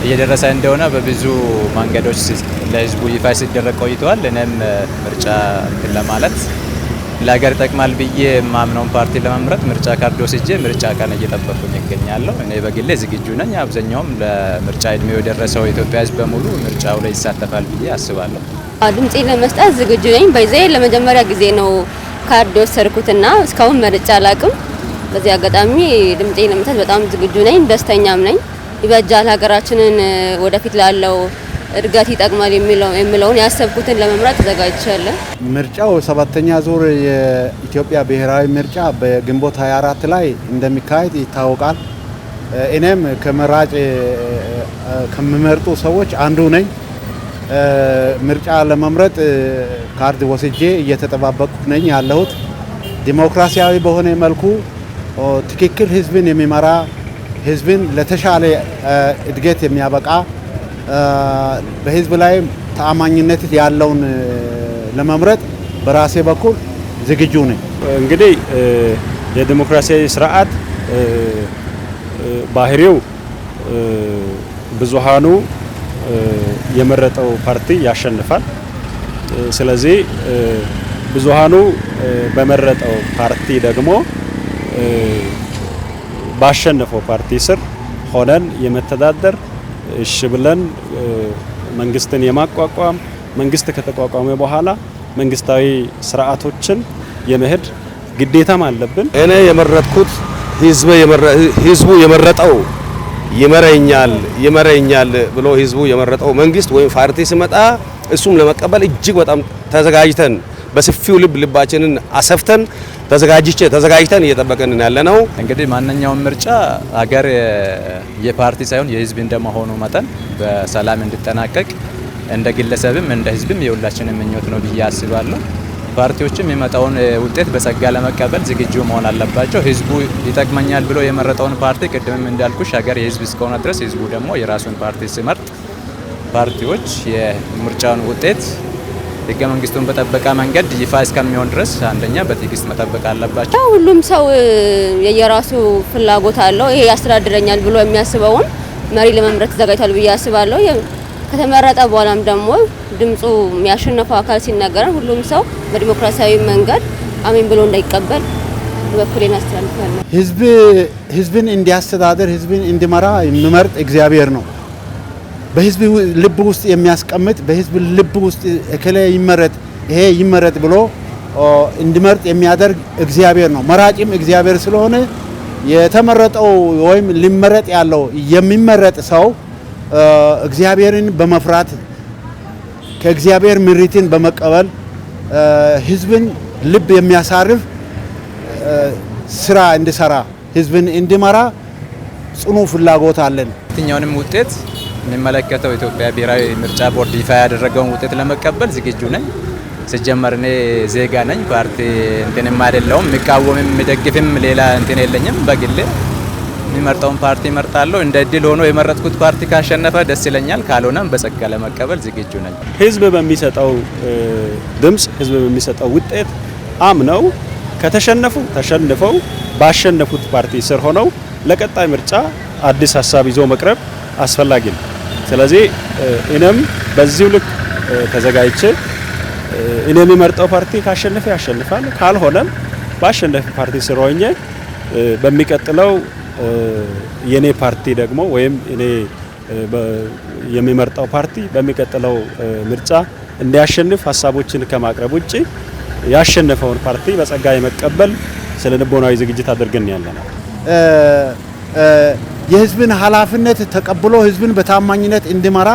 እየደረሰ እንደሆነ በብዙ መንገዶች ለህዝቡ ይፋ ሲደረግ ቆይተዋል። እኔም ምርጫ ለማለት ለሀገር ይጠቅማል ብዬ ማምነውን ፓርቲ ለመምረጥ ምርጫ ካርድ ወስጄ ምርጫ ቀን እየጠበቅኩኝ ይገኛለሁ። እኔ በግሌ ዝግጁ ነኝ። አብዛኛውም ለምርጫ እድሜው የደረሰው የኢትዮጵያ ህዝብ በሙሉ ምርጫው ላይ ይሳተፋል ብዬ አስባለሁ። ድምጼ ለመስጠት ዝግጁ ነኝ። በዚህ ለመጀመሪያ ጊዜ ነው ካርድ ወሰድኩትና እስካሁን መርጫ አላቅም። በዚህ አጋጣሚ ድምጼ ለመስጠት በጣም ዝግጁ ነኝ፣ ደስተኛም ነኝ። ይበጃል፣ ሀገራችንን ወደፊት ላለው እድገት ይጠቅማል የሚለውን ያሰብኩትን ለመምረጥ ተዘጋጅቻለሁ። ምርጫው 7ኛ ዙር የኢትዮጵያ ብሔራዊ ምርጫ በግንቦት 24 ላይ እንደሚካሄድ ይታወቃል። እኔም ከመራጭ ከሚመርጡ ሰዎች አንዱ ነኝ። ምርጫ ለመምረጥ ካርድ ወስጄ እየተጠባበቅኩ ነኝ ያለሁት። ዲሞክራሲያዊ በሆነ መልኩ ትክክል ህዝብን የሚመራ ህዝብን ለተሻለ እድገት የሚያበቃ በህዝብ ላይ ተአማኝነት ያለውን ለመምረጥ በራሴ በኩል ዝግጁ ነኝ። እንግዲህ የዲሞክራሲያዊ ስርዓት ባህሪው ብዙሃኑ የመረጠው ፓርቲ ያሸንፋል። ስለዚህ ብዙሃኑ በመረጠው ፓርቲ ደግሞ ባሸነፈው ፓርቲ ስር ሆነን የመተዳደር እሺ ብለን መንግስትን የማቋቋም መንግስት ከተቋቋመ በኋላ መንግስታዊ ስርዓቶችን የመሄድ ግዴታም አለብን። እኔ የመረጥኩት ህዝቡ የመረጠው ይመረኛል ብሎ ህዝቡ የመረጠው መንግስት ወይም ፓርቲ ሲመጣ እሱም ለመቀበል እጅግ በጣም ተዘጋጅተን በሰፊው ልባችንን አሰፍተን ተዘጋጅተን እየጠበቅን ያለነው። እንግዲህ ማንኛውም ምርጫ አገር የፓርቲ ሳይሆን የህዝብ እንደመሆኑ መጠን በሰላም እንዲጠናቀቅ እንደ ግለሰብም እንደ ህዝብም የሁላችንም ምኞት ነው ብዬ አስባለሁ። ፓርቲዎችም የመጣውን ውጤት በጸጋ ለመቀበል ዝግጁ መሆን አለባቸው። ህዝቡ ይጠቅመኛል ብሎ የመረጠውን ፓርቲ ቅድምም እንዳልኩሽ ሀገር የህዝብ እስከሆነ ድረስ ህዝቡ ደግሞ የራሱን ፓርቲ ሲመርጥ ፓርቲዎች የምርጫውን ውጤት ህገ መንግስቱን በጠበቀ መንገድ ይፋ እስከሚሆን ድረስ አንደኛ በትዕግስት መጠበቅ አለባቸው። ሁሉም ሰው የየራሱ ፍላጎት አለው። ይሄ ያስተዳድረኛል ብሎ የሚያስበውን መሪ ለመምረጥ ተዘጋጅቷል ብዬ አስባለሁ። ከተመረጠ በኋላም ደግሞ ድምጹ የሚያሸንፈው አካል ሲነገረን ሁሉም ሰው በዲሞክራሲያዊ መንገድ አሜን ብሎ እንዳይቀበል በኩሌን አስተላልፋለሁ። ህዝብን እንዲያስተዳድር ህዝብን እንዲመራ የሚመርጥ እግዚአብሔር ነው። በህዝብ ልብ ውስጥ የሚያስቀምጥ በህዝብ ልብ ውስጥ እከሌ ይመረጥ ብሎ እንዲመርጥ የሚያደርግ እግዚአብሔር ነው። መራጭም እግዚአብሔር ስለሆነ የተመረጠው ወይም ሊመረጥ ያለው የሚመረጥ ሰው እግዚአብሔርን በመፍራት ከእግዚአብሔር ምሪትን በመቀበል ህዝብን ልብ የሚያሳርፍ ስራ እንዲሰራ ህዝብን እንዲመራ ጽኑ ፍላጎት አለን። የትኛውንም ውጤት የሚመለከተው ኢትዮጵያ ብሔራዊ ምርጫ ቦርድ ይፋ ያደረገውን ውጤት ለመቀበል ዝግጁ ነኝ። ሲጀመር እኔ ዜጋ ነኝ፣ ፓርቲ እንትንም አይደለሁም። የሚቃወምም የሚደግፍም ሌላ እንትን የለኝም። በግሌ የሚመርጠውን ፓርቲ እመርጣለሁ። እንደ እድል ሆኖ የመረጥኩት ፓርቲ ካሸነፈ ደስ ይለኛል፣ ካልሆነም በጸጋ ለመቀበል ዝግጁ ነኝ። ህዝብ በሚሰጠው ድምጽ ህዝብ በሚሰጠው ውጤት አምነው ተሸንፈው ባሸነፉት ፓርቲ ስር ሆነው ለቀጣይ ምርጫ አዲስ ሀሳብ ይዞ መቅረብ አስፈላጊ ነው። ስለዚህ እኔም በዚሁ ልክ ተዘጋጅቼ እኔ የሚመርጠው ፓርቲ ካሸነፈ ያሸንፋል፣ ካልሆነም ባሸነፈ ፓርቲ ስር ሆኜ በሚቀጥለው የኔ ፓርቲ ደግሞ ወይም እኔ የሚመርጠው ፓርቲ በሚቀጥለው ምርጫ እንዲያሸንፍ ሀሳቦችን ከማቅረብ ውጪ ያሸነፈውን ፓርቲ በጸጋ የመቀበል ስለ ልቦናዊ ዝግጅት አድርገን ያለናል። የህዝብን ኃላፊነት ተቀብሎ ህዝብን በታማኝነት እንዲመራ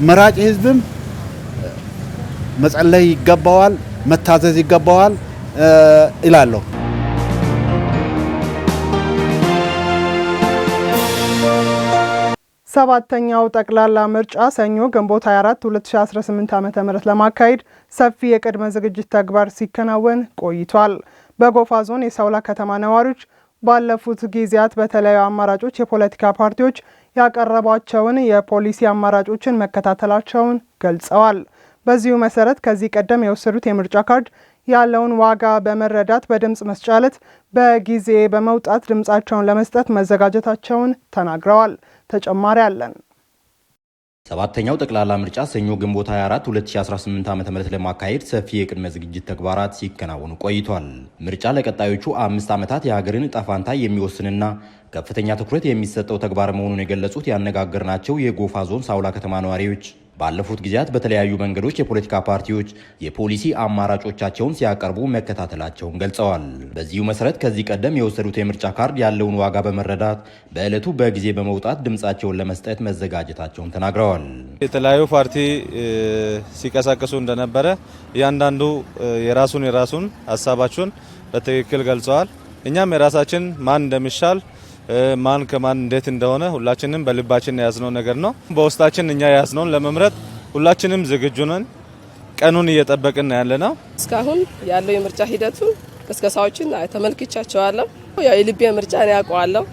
መራጭ ህዝብም መጸለይ ይገባዋል፣ መታዘዝ ይገባዋል እላለሁ። ሰባተኛው ጠቅላላ ምርጫ ሰኞ ግንቦት 24 2018 ዓ.ም ለማካሄድ ሰፊ የቅድመ ዝግጅት ተግባር ሲከናወን ቆይቷል። በጎፋ ዞን የሳውላ ከተማ ነዋሪዎች ባለፉት ጊዜያት በተለያዩ አማራጮች የፖለቲካ ፓርቲዎች ያቀረቧቸውን የፖሊሲ አማራጮችን መከታተላቸውን ገልጸዋል። በዚሁ መሰረት ከዚህ ቀደም የወሰዱት የምርጫ ካርድ ያለውን ዋጋ በመረዳት በድምጽ መስጫ ዕለት በጊዜ በመውጣት ድምጻቸውን ለመስጠት መዘጋጀታቸውን ተናግረዋል። ተጨማሪ አለን። ሰባተኛው ጠቅላላ ምርጫ ሰኞ ግንቦት 24 2018 ዓ.ም ለማካሄድ ሰፊ የቅድመ ዝግጅት ተግባራት ሲከናወኑ ቆይቷል። ምርጫ ለቀጣዮቹ 5 ዓመታት የሀገርን ዕጣ ፈንታ የሚወስንና ከፍተኛ ትኩረት የሚሰጠው ተግባር መሆኑን የገለጹት ያነጋገርናቸው የጎፋ ዞን ሳውላ ከተማ ነዋሪዎች ባለፉት ጊዜያት በተለያዩ መንገዶች የፖለቲካ ፓርቲዎች የፖሊሲ አማራጮቻቸውን ሲያቀርቡ መከታተላቸውን ገልጸዋል። በዚሁ መሰረት ከዚህ ቀደም የወሰዱት የምርጫ ካርድ ያለውን ዋጋ በመረዳት በዕለቱ በጊዜ በመውጣት ድምጻቸውን ለመስጠት መዘጋጀታቸውን ተናግረዋል። የተለያዩ ፓርቲ ሲቀሳቀሱ እንደነበረ እያንዳንዱ የራሱን ሀሳባቸውን በትክክል ገልጸዋል። እኛም የራሳችን ማን እንደሚሻል ማን ከማን እንዴት እንደሆነ ሁላችንም በልባችን የያዝነው ነገር ነው። በውስጣችን እኛ የያዝነውን ለመምረጥ ሁላችንም ዝግጁ ነን። ቀኑን እየጠበቅን ያለነው። እስካሁን ያለው የምርጫ ሂደቱ ቅስቀሳዎችን ተመልክቻቸዋለሁ። ያው የልቤ ምርጫ ነው ያውቀዋለሁ።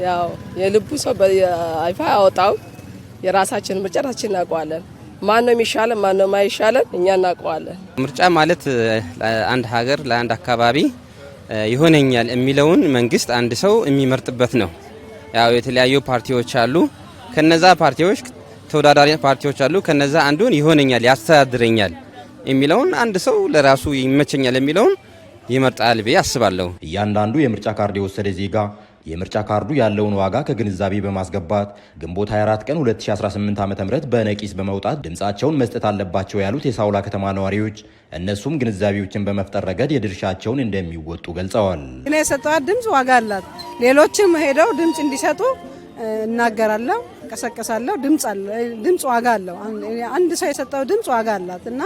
ያው የልቡ ሰው በይፋ ያወጣው የራሳችን ምርጫ ራሳችን እናውቀዋለን። ማን ነው የሚሻለን ማን ነው ማይሻለን እኛ እናውቀዋለን። ምርጫ ማለት ለአንድ ሀገር ለአንድ አካባቢ ይሆነኛል የሚለውን መንግስት አንድ ሰው የሚመርጥበት ነው። ያው የተለያዩ ፓርቲዎች አሉ። ከነዛ ፓርቲዎች ተወዳዳሪ ፓርቲዎች አሉ። ከነዛ አንዱን ይሆነኛል ያስተዳድረኛል የሚለውን አንድ ሰው ለራሱ ይመቸኛል የሚለውን ይመርጣል ብዬ አስባለሁ። እያንዳንዱ የምርጫ ካርድ የወሰደ ዜጋ የምርጫ ካርዱ ያለውን ዋጋ ከግንዛቤ በማስገባት ግንቦት 24 ቀን 2018 ዓ.ም በነቂስ በመውጣት ድምጻቸውን መስጠት አለባቸው ያሉት የሳውላ ከተማ ነዋሪዎች እነሱም ግንዛቤዎችን በመፍጠር ረገድ የድርሻቸውን እንደሚወጡ ገልጸዋል። እኔ የሰጠዋት ድምጽ ዋጋ አላት። ሌሎችም ሄደው ድምጽ እንዲሰጡ እናገራለሁ፣ እንቀሰቀሳለሁ። ድምጽ ዋጋ አለው። አንድ ሰው የሰጠው ድምጽ ዋጋ አላት እና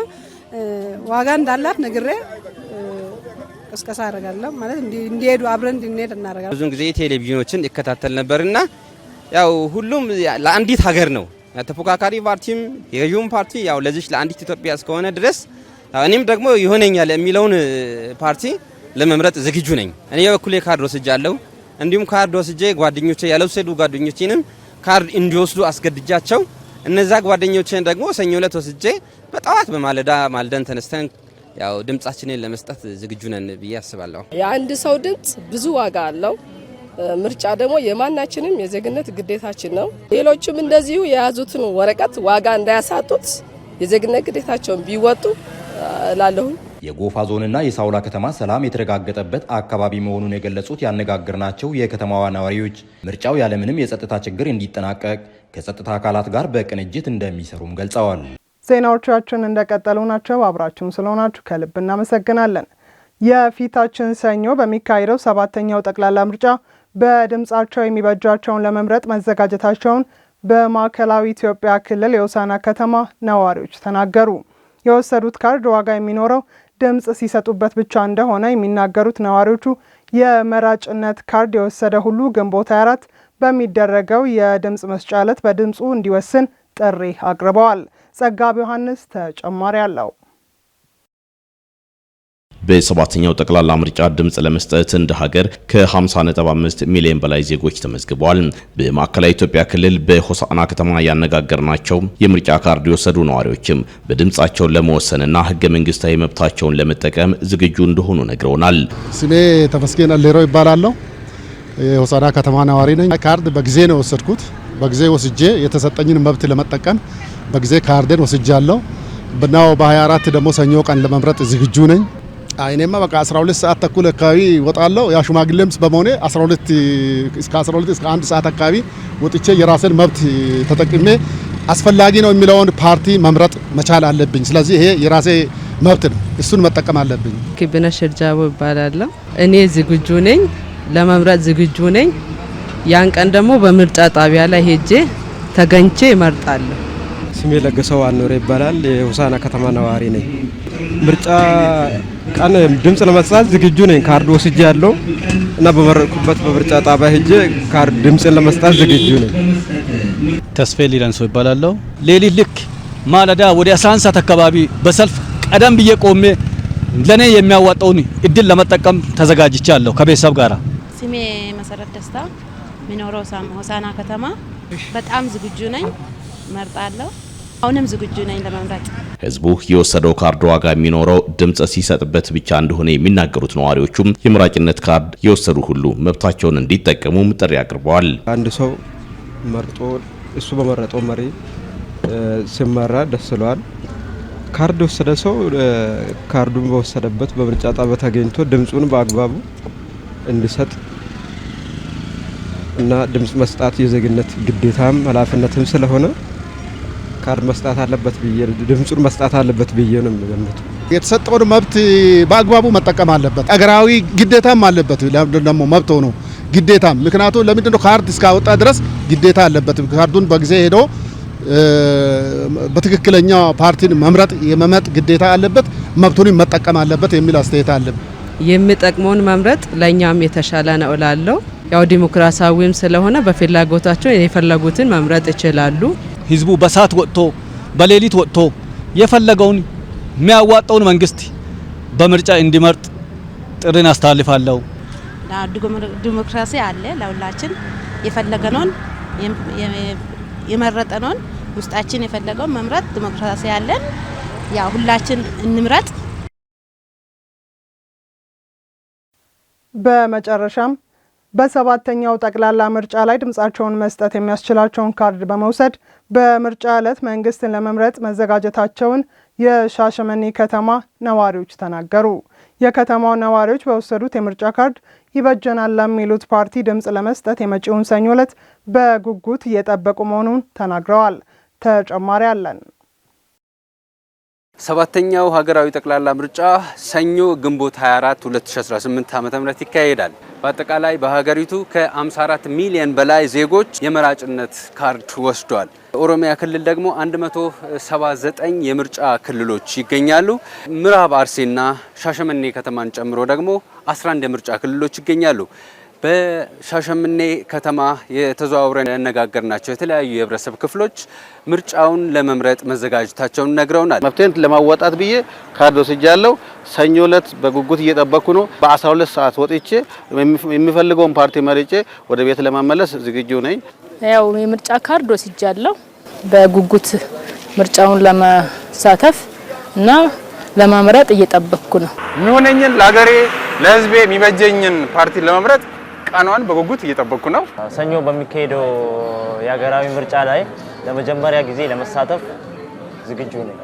ዋጋ እንዳላት ነግሬ ቅስቀሳ አደርጋለሁ ማለት እንዲሄዱ አብረን እንድንሄድ እናደርጋለን። ብዙውን ጊዜ ቴሌቪዥኖችን ይከታተል ነበርና ያው ሁሉም ለአንዲት ሀገር ነው። ተፎካካሪ ፓርቲም የገዢውም ፓርቲ ያው ለዚህ ለአንዲት ኢትዮጵያ እስከሆነ ድረስ እኔም ደግሞ ይሆነኛል የሚለውን ፓርቲ ለመምረጥ ዝግጁ ነኝ። እኔ በኩሌ ካርድ ወስጃለሁ። እንዲሁም ካርድ ወስጄ ጓደኞቼ ያልወሰዱ ጓደኞቼንም ካርድ እንዲወስዱ አስገድጃቸው እነዛ ጓደኞቼን ደግሞ ሰኞ ዕለት ወስጄ በጠዋት ማልደን ተነስተን ያው ድምጻችንን ለመስጠት ዝግጁ ነን ብዬ አስባለሁ። የአንድ ሰው ድምጽ ብዙ ዋጋ አለው። ምርጫ ደግሞ የማናችንም የዜግነት ግዴታችን ነው። ሌሎችም እንደዚሁ የያዙትን ወረቀት ዋጋ እንዳያሳጡት የዜግነት ግዴታቸውን ቢወጡ እላለሁ። የጎፋ ዞንና የሳውላ ከተማ ሰላም የተረጋገጠበት አካባቢ መሆኑን የገለጹት ያነጋገርናቸው የከተማዋ ነዋሪዎች ምርጫው ያለምንም የጸጥታ ችግር እንዲጠናቀቅ ከጸጥታ አካላት ጋር በቅንጅት እንደሚሰሩም ገልጸዋል። ዜናዎቻችን እንደቀጠሉ ናቸው። አብራችሁን ስለሆናችሁ ከልብ እናመሰግናለን። የፊታችን ሰኞ በሚካሄደው 7ኛው ጠቅላላ ምርጫ በድምጻቸው የሚበጃቸውን ለመምረጥ መዘጋጀታቸውን በማዕከላዊ ኢትዮጵያ ክልል የሆሳዕና ከተማ ነዋሪዎች ተናገሩ። የወሰዱት ካርድ ዋጋ የሚኖረው ድምጽ ሲሰጡበት ብቻ እንደሆነ የሚናገሩት ነዋሪዎቹ የመራጭነት ካርድ የወሰደ ሁሉ ግንቦት 24 በሚደረገው የድምጽ መስጫ ዕለት በድምጹ እንዲወስን ጥሪ አቅርበዋል። ጸጋብ ዮሐንስ ተጨማሪ አለው። በሰባተኛው ጠቅላላ ምርጫ ድምጽ ለመስጠት እንደ ሀገር ከ50.5 ሚሊዮን በላይ ዜጎች ተመዝግበዋል። በማዕከላዊ ኢትዮጵያ ክልል በሆሳዕና ከተማ ያነጋገርናቸው የምርጫ ካርድ የወሰዱ ነዋሪዎችም በድምጻቸውን ለመወሰንና ህገ መንግስታዊ መብታቸውን ለመጠቀም ዝግጁ እንደሆኑ ነግረውናል። ስሜ ተመስገን አሌሮ ይባላለሁ። የሆሳዕና ከተማ ነዋሪ ነኝ። ካርድ በጊዜ ነው ወሰድኩት። በጊዜ ወስጄ የተሰጠኝን መብት ለመጠቀም በጊዜ ካርድን ወስጃለሁ። በናው በ24 ደግሞ ሰኞ ቀን ለመምረጥ ዝግጁ ነኝ። አይኔማ በቃ 12 ሰዓት ተኩል አካባቢ ወጣለሁ። ያ ሽማግሌም በመሆኔ 12 እስከ 1 ሰዓት አካባቢ ወጥቼ የራስን መብት ተጠቅሜ አስፈላጊ ነው የሚለውን ፓርቲ መምረጥ መቻል አለብኝ። ስለዚህ ይሄ የራሴ መብት ነው፣ እሱን መጠቀም አለብኝ። ክብነሽ እርጃቦ ይባላለሁ። እኔ ዝግጁ ነኝ፣ ለመምረጥ ዝግጁ ነኝ። ያን ቀን ደግሞ በምርጫ ጣቢያ ላይ ሄጄ ተገኝቼ እመርጣለሁ። ስሜ ለገሰው አኖሬ ይባላል። የሆሳዕና ከተማ ነዋሪ ነኝ። ምርጫ ቀን ድምጽ ለመስጠት ዝግጁ ነኝ። ካርድ ወስጄ ያለው እና በመረጥኩበት በምርጫ ጣቢያ ሄጄ ካርድ ድምጽን ለመስጠት ዝግጁ ነኝ። ተስፋዬ ሊለንሶ ይባላለሁ። ሌሊት ልክ ማለዳ ወደ 11 ሰዓት አካባቢ በሰልፍ ቀደም ብዬ ቆሜ ለኔ የሚያዋጣውን እድል ለመጠቀም ተዘጋጅቻለሁ ከቤተሰብ ጋር። ስሜ መሰረት ደስታ ሚኖረው ሆሳዕና ከተማ። በጣም ዝግጁ ነኝ፣ መርጣለሁ። አሁንም ዝግጁ ነኝ ለመምረጥ። ህዝቡ የወሰደው ካርድ ዋጋ የሚኖረው ድምጽ ሲሰጥበት ብቻ እንደሆነ የሚናገሩት ነዋሪዎቹም የምራጭነት ካርድ የወሰዱ ሁሉ መብታቸውን እንዲጠቀሙም ጥሪ አቅርበዋል። አንድ ሰው መርጦ እሱ በመረጠው መሪ ሲመራ ደስ ይለዋል። ካርድ የወሰደ ሰው ካርዱን በወሰደበት በምርጫ ጣቢያ ተገኝቶ ድምጹን በአግባቡ እንዲሰጥ እና ድምጽ መስጣት የዜግነት ግዴታም ኃላፊነትም ስለሆነ ካርድ መስጣት አለበት ብዬ ድምጹን መስጣት አለበት ብዬ ነው የምገምተው። የተሰጠውን መብት በአግባቡ መጠቀም አለበት። አገራዊ ግዴታም አለበት። ደግሞ መብት ነው ግዴታም። ምክንያቱም ለምንድን ነው ካርድ እስካወጣ ድረስ ግዴታ አለበት። ካርዱን በጊዜ ሄዶ በትክክለኛ ፓርቲን መምረጥ የመመጥ ግዴታ አለበት። መብቱን መጠቀም አለበት የሚል አስተያየት አለ። የሚጠቅመውን መምረጥ ለኛም የተሻለ ነው እላለሁ። ያው ዲሞክራሲያዊም ስለሆነ በፍላጎታቸው የፈለጉትን መምረጥ ይችላሉ። ህዝቡ በሰዓት ወጥቶ በሌሊት ወጥቶ የፈለገውን የሚያዋጣውን መንግስት በምርጫ እንዲመርጥ ጥሪን አስተላልፋለሁ። ዲሞክራሲ አለ ለሁላችን የፈለገነውን የመረጠነውን ውስጣችን የፈለገውን መምረጥ ዲሞክራሲ አለን። ያ ሁላችን እንምረጥ። በመጨረሻም በሰባተኛው ጠቅላላ ምርጫ ላይ ድምጻቸውን መስጠት የሚያስችላቸውን ካርድ በመውሰድ በምርጫ ዕለት መንግስትን ለመምረጥ መዘጋጀታቸውን የሻሸመኔ ከተማ ነዋሪዎች ተናገሩ። የከተማው ነዋሪዎች በወሰዱት የምርጫ ካርድ ይበጀናል ለሚሉት ፓርቲ ድምጽ ለመስጠት የመጪውን ሰኞ ዕለት በጉጉት እየጠበቁ መሆኑን ተናግረዋል። ተጨማሪ አለን። ሰባተኛው ሀገራዊ ጠቅላላ ምርጫ ሰኞ ግንቦት 24 2018 ዓ.ም ይካሄዳል። በአጠቃላይ በሀገሪቱ ከ54 ሚሊዮን በላይ ዜጎች የመራጭነት ካርድ ወስደዋል። ኦሮሚያ ክልል ደግሞ 179 የምርጫ ክልሎች ይገኛሉ። ምዕራብ አርሲና ሻሸመኔ ከተማን ጨምሮ ደግሞ 11 የምርጫ ክልሎች ይገኛሉ። በሻሸመኔ ከተማ የተዘዋውረን ያነጋገርናቸው የተለያዩ የህብረተሰብ ክፍሎች ምርጫውን ለመምረጥ መዘጋጀታቸውን ነግረውናል። መብቴን ለማወጣት ብዬ ካርድ ወስጃለሁ። ሰኞ ዕለት በጉጉት እየጠበቅኩ ነው። በ12 ሰዓት ወጥቼ የሚፈልገውን ፓርቲ መርጬ ወደ ቤት ለመመለስ ዝግጁ ነኝ። ያው የምርጫ ካርድ ወስጃለሁ። በጉጉት ምርጫውን ለመሳተፍ እና ለማምረጥ እየጠበቅኩ ነው። የሚሆነኝን ለሀገሬ ለህዝቤ የሚበጀኝን ፓርቲ ለመምረጥ ቀኗን በጉጉት እየጠበቅኩ ነው። ሰኞ በሚካሄደው የሀገራዊ ምርጫ ላይ ለመጀመሪያ ጊዜ ለመሳተፍ ዝግጁ ነኝ።